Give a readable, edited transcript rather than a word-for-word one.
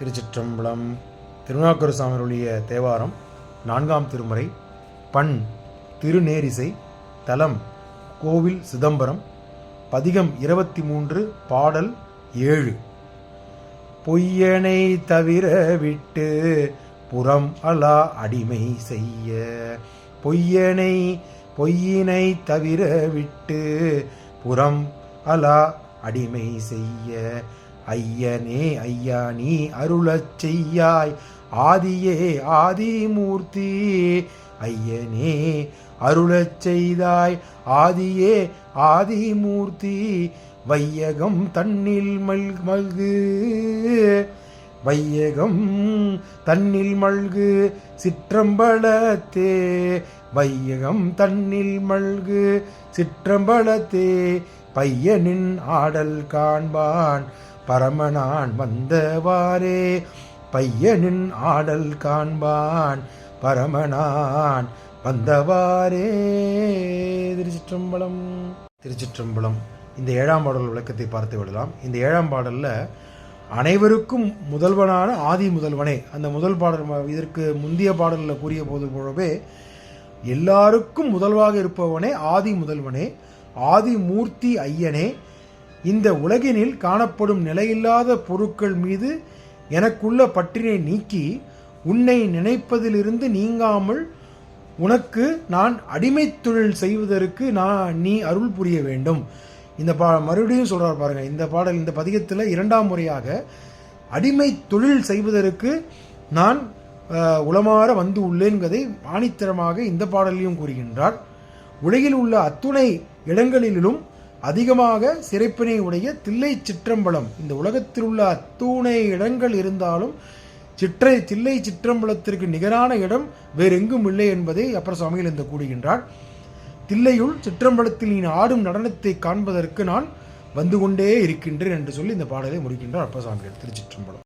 திருச்சிற்றம்பலம். திருநாவுக்கரசு சாமியுடைய தேவாரம் 4ஆம் திருமுறை. பண் திருநேரிசை. தலம் கோவில் சிதம்பரம். பதிகம் 23. பாடல் 7. பொய்யனை தவிர விட்டு புறம் அலா அடிமை செய்ய. பொய்யினை தவிர விட்டு புறம் அலா அடிமை செய்ய. ஐயனே ஐயா நீ அருளச் செய்யாய் ஆதியே ஆதிமூர்த்தி. ஐயனே அருளச் செய்தாய் ஆதியே ஆதிமூர்த்தி. வையகம் தன்னில் மல்கு வையகம் தன்னில் மல்கு சிற்றம்பலத்தே. வையகம் தன்னில் மல்கு சிற்றம்பலத்தே. பையனின் ஆடல் காண்பான் பரமனான் வந்தவாறே. பையனின் ஆடல் காண்பான் பரமனான் வந்தவாறே. திருச்சிற்றம்பலம். திருச்சிற்றம்பலம். இந்த 7ஆம் பாடல் விளக்கத்தை பார்த்து விடலாம். இந்த 7ஆம் பாடல்ல அனைவருக்கும் முதல்வனான ஆதி முதல்வனே, அந்த முதல் பாடல் இதற்கு முந்தைய பாடலில் கூறிய போது போலவே எல்லாருக்கும் முதல்வாக இருப்பவனே ஆதி முதல்வனே, ஆதிமூர்த்தி ஐயனே. இந்த உலகினில் காணப்படும் நிலையில்லாத பொருட்கள் மீது எனக்குள்ள பற்றினை நீக்கி உன்னை நினைப்பதிலிருந்து நீங்காமல் உனக்கு நான் அடிமை தொழில் செய்வதற்கு நீ அருள் புரிய வேண்டும். இந்த மறுபடியும் சொல்றார் பாருங்க. இந்த பாடல் இந்த பதிகத்தில் 2ஆம் முறையாக அடிமை தொழில் செய்வதற்கு நான் உளமாற வந்து உள்ளேன் என்பதை ஆணித்தரமாக இந்த பாடலையும் கூறுகின்றார். உலகில் உள்ள அத்துணை இடங்களிலும் அதிகமாக சிறப்பினை உடைய தில்லை சிற்றம்பலம். இந்த உலகத்தில் உள்ள அத்துணை இடங்கள் இருந்தாலும் தில்லை சிற்றம்பலத்திற்கு நிகரான இடம் வேறெங்கும் இல்லை என்பதை அப்பர் சுவாமிகள் இந்த கூறுகின்றார். தில்லையுள் சிற்றம்பலத்தில் நீ ஆடும் நடனத்தை காண்பதற்கு நான் வந்து கொண்டே இருக்கின்றேன் என்று சொல்லி இந்த பாடலை முடிக்கின்றார் அப்பர் சுவாமிகள். திருச்சிற்றம்பலம்.